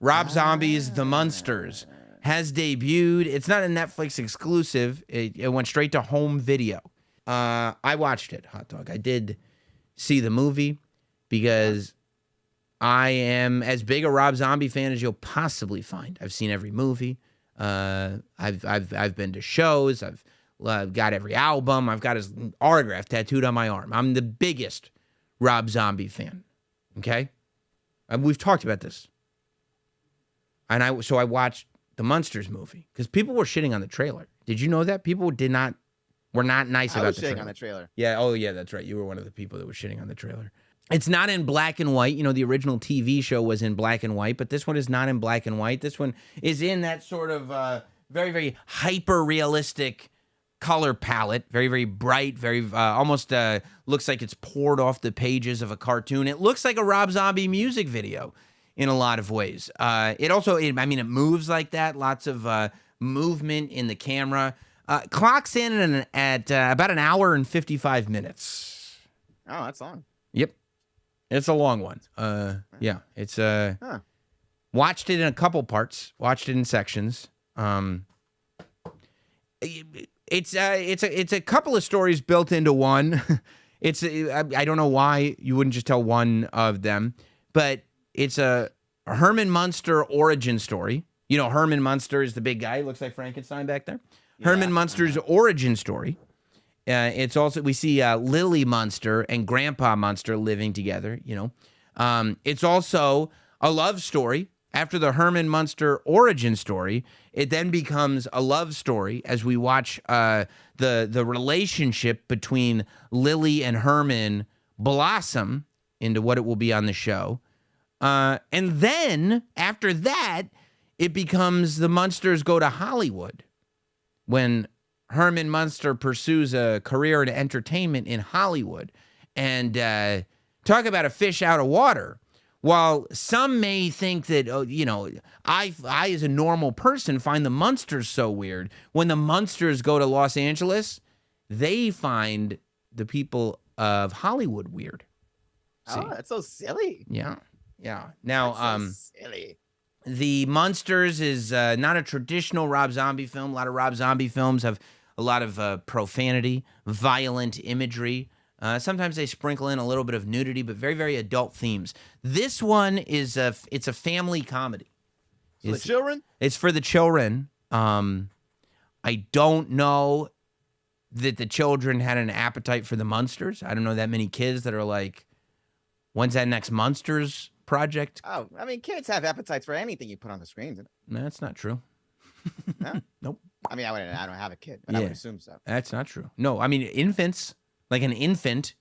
Rob Zombie's The Munsters has debuted. It's not a Netflix exclusive. It went straight to home video. I watched it, Hot Dog. I did see the movie because I am as big a Rob Zombie fan as you'll possibly find. I've seen every movie. I've been to shows. I've got every album. I've got his autograph tattooed on my arm. I'm the biggest Rob Zombie fan. Okay? We've talked about this. And I watched the Munsters movie because people were shitting on the trailer. Did you know that? People were not nice about the trailer. I was shitting on the trailer. Yeah, oh yeah, that's right. You were one of the people that was shitting on the trailer. It's not in black and white. You know, the original TV show was in black and white, but this one is not in black and white. This one is in that sort of very, very hyper-realistic color palette. Very, very bright, very almost looks like it's poured off the pages of a cartoon. It looks like a Rob Zombie music video in a lot of ways. It moves like that. Lots of movement in the camera. Clocks in at about an hour and 55 minutes. Oh, that's long. Yep. It's a long one. Yeah. It's watched it in a couple parts. Watched it in sections. It's a couple of stories built into one. I don't know why you wouldn't just tell one of them, but it's a Herman Munster origin story. You know, Herman Munster is the big guy. He looks like Frankenstein back there. Yeah. Herman Munster's origin story. It's also, we see Lily Munster and Grandpa Munster living together, you know. It's also a love story. After the Herman Munster origin story, it then becomes a love story as we watch the relationship between Lily and Herman blossom into what it will be on the show. And then, after that, it becomes the Munsters go to Hollywood when Herman Munster pursues a career in entertainment in Hollywood. And talk about a fish out of water. While some may think that, I as a normal person find the Munsters so weird, when the Munsters go to Los Angeles, they find the people of Hollywood weird. See? Oh, that's so silly. Yeah. Now, that's so silly. The Munsters is not a traditional Rob Zombie film. A lot of Rob Zombie films have a lot of profanity, violent imagery. Sometimes they sprinkle in a little bit of nudity, but very, very adult themes. This one is it's a family comedy. For the children? It's for the children. I don't know that the children had an appetite for the Munsters. I don't know that many kids that are like, when's that next Munsters project? Oh, I mean, kids have appetites for anything you put on the screens. No, that's not true. No? Nope. I mean, I don't have a kid, but I would assume so. That's not true. No, I mean, infants. Like an infant,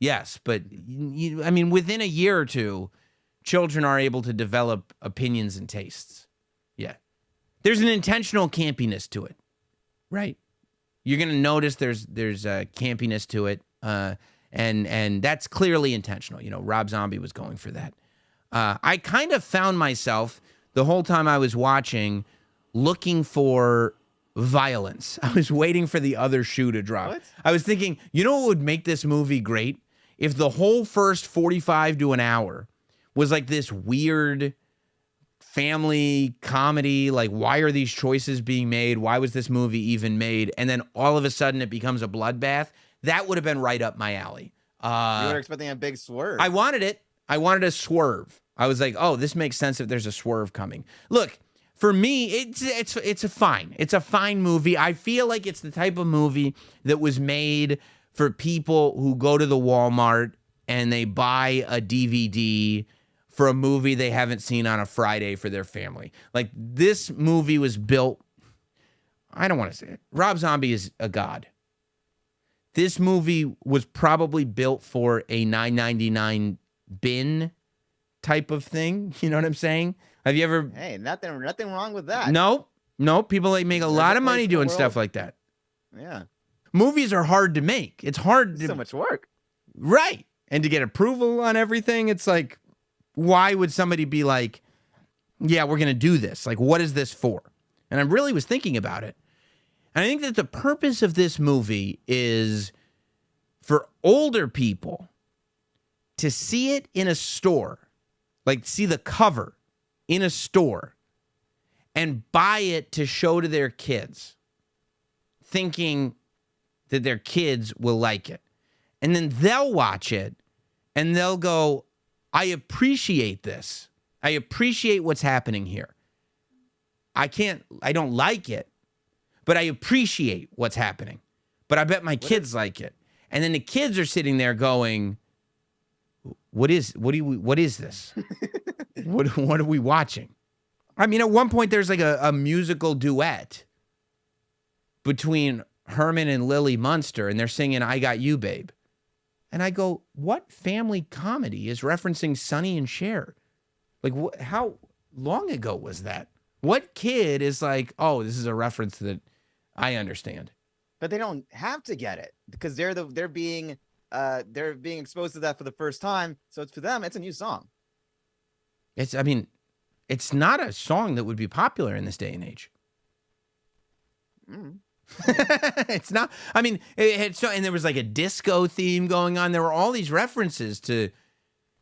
yes, but within a year or two, children are able to develop opinions and tastes. Yeah. There's an intentional campiness to it, right? You're going to notice there's a campiness to it, and that's clearly intentional. You know, Rob Zombie was going for that. I kind of found myself, the whole time I was watching, looking for violence. I was waiting for the other shoe to drop. What? I was thinking, you know what would make this movie great? If the whole first 45 to an hour was like this weird family comedy, like why are these choices being made? Why was this movie even made? And then all of a sudden it becomes a bloodbath. That would have been right up my alley. You were expecting a big swerve. I wanted it. I wanted a swerve. I was like, oh, this makes sense if there's a swerve coming. Look, for me, it's a fine movie. I feel like it's the type of movie that was made for people who go to the Walmart and they buy a DVD for a movie they haven't seen on a Friday for their family. Like, this movie was built, I don't want to say it. Rob Zombie is a god. This movie was probably built for a $9.99 bin type of thing. You know what I'm saying? Have you ever? Hey, nothing wrong with that. No. People like make a lot of money doing stuff like that. Yeah. Movies are hard to make. It's hard. So much work. Right. And to get approval on everything, it's like, why would somebody be like, yeah, we're going to do this? Like, what is this for? And I really was thinking about it. And I think that the purpose of this movie is for older people to see it in a store, like see the cover in a store and buy it to show to their kids, thinking that their kids will like it. And then they'll watch it and they'll go, I appreciate this. I appreciate what's happening here. I don't like it, but I appreciate what's happening. But I bet my kids like it. And then the kids are sitting there going, what is this? What are we watching? I mean, at one point there's like a musical duet between Herman and Lily Munster, and they're singing I Got You, Babe. And I go, what family comedy is referencing Sonny and Cher? Like, how long ago was that? What kid is like, oh, this is a reference that I understand? But they don't have to get it because they're being exposed to that for the first time. So it's for them, it's a new song. It's not a song that would be popular in this day and age. It's not. I mean, and there was like a disco theme going on. There were all these references to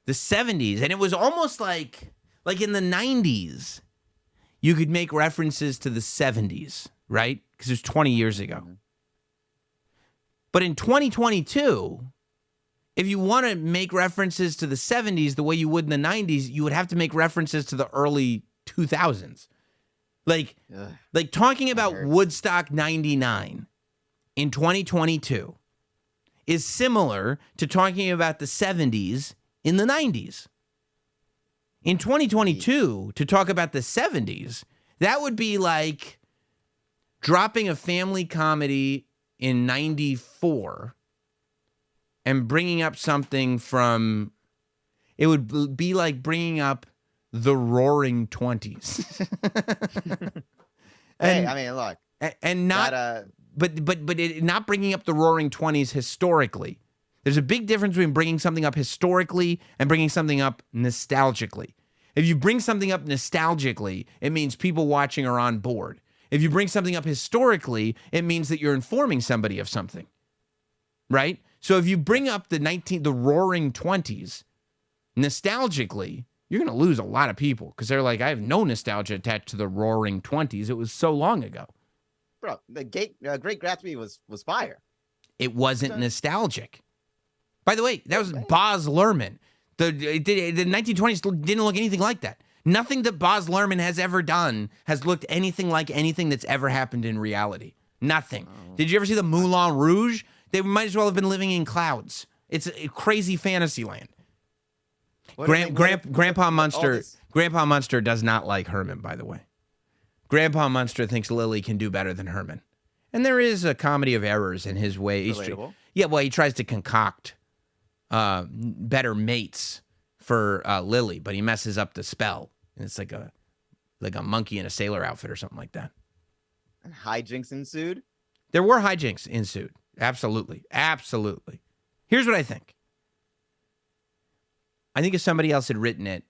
the 70s, and it was almost like in the 90s, you could make references to the 70s, right? Because it was 20 years ago. Mm-hmm. But in 2022, if you want to make references to the 70s the way you would in the 90s, you would have to make references to the early 2000s. Like talking about Woodstock 99 in 2022 is similar to talking about the 70s in the 90s. In 2022, to talk about the 70s, that would be like dropping a family comedy in 94 and bringing up something from, it would be like bringing up the Roaring 20s. Hey, I mean, look, and not, not bringing up the Roaring 20s historically. There's a big difference between bringing something up historically and bringing something up nostalgically. If you bring something up nostalgically, it means people watching are on board. If you bring something up historically, it means that you're informing somebody of something, right? So if you bring up the Roaring 20s nostalgically, you're going to lose a lot of people because they're like, I have no nostalgia attached to the Roaring 20s. It was so long ago. Bro, the Great Gatsby was fire. It wasn't nostalgic. By the way, that was Baz Luhrmann. The 1920s didn't look anything like that. Nothing that Baz Luhrmann has ever done has looked anything like anything that's ever happened in reality. Nothing. Oh. Did you ever see the Moulin Rouge? They might as well have been living in clouds. It's a crazy fantasy land. Grandpa Munster does not like Herman, by the way. Grandpa Munster thinks Lily can do better than Herman. And there is a comedy of errors in his way. He tries to concoct better mates for Lily, but he messes up the spell. And it's like a monkey in a sailor outfit or something like that. And hijinks ensued? There were hijinks ensued. Absolutely. Absolutely. Here's what I think. I think if somebody else had written it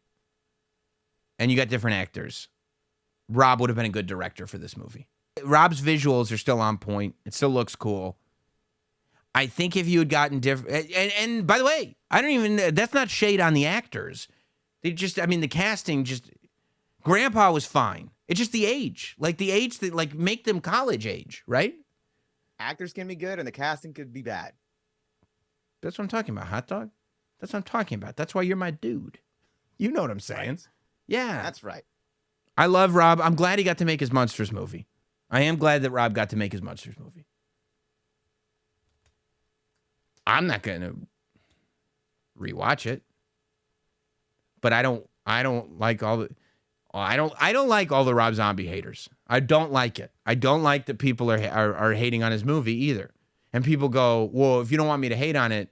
and you got different actors, Rob would have been a good director for this movie. Rob's visuals are still on point. It still looks cool. I think if you had gotten different, and by the way, that's not shade on the actors. The casting Grandpa was fine. It's just the age, that make them college age, right? Actors can be good and the casting could be bad. That's what I'm talking about, hot dog. That's what I'm talking about. That's why you're my dude. You know what I'm saying. Right. Yeah. That's right. I love Rob. I'm glad he got to make his Munsters movie. I am glad that Rob got to make his Munsters movie. I'm not going to rewatch it. But I don't like all the I don't like all the Rob Zombie haters. I don't like it. I don't like that people are hating on his movie either. And people go, "Well, if you don't want me to hate on it,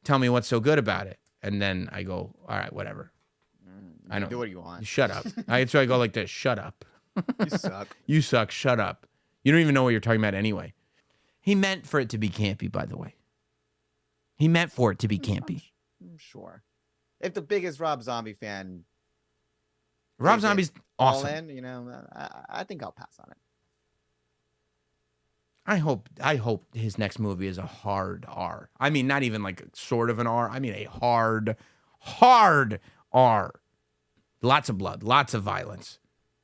tell me what's so good about it." And then I go, "All right, whatever." I don't do what you want. Shut up. So I go like this. Shut up. You suck. You suck. Shut up. You don't even know what you're talking about anyway. He meant for it to be campy, by the way. He meant for it to be campy. I'm sure. If the biggest Rob Zombie fan, Rob Zombie's awesome. All in, I think I'll pass on it. I hope his next movie is a hard R. I mean, not even like sort of an R. I mean a hard R. Lots of blood, lots of violence.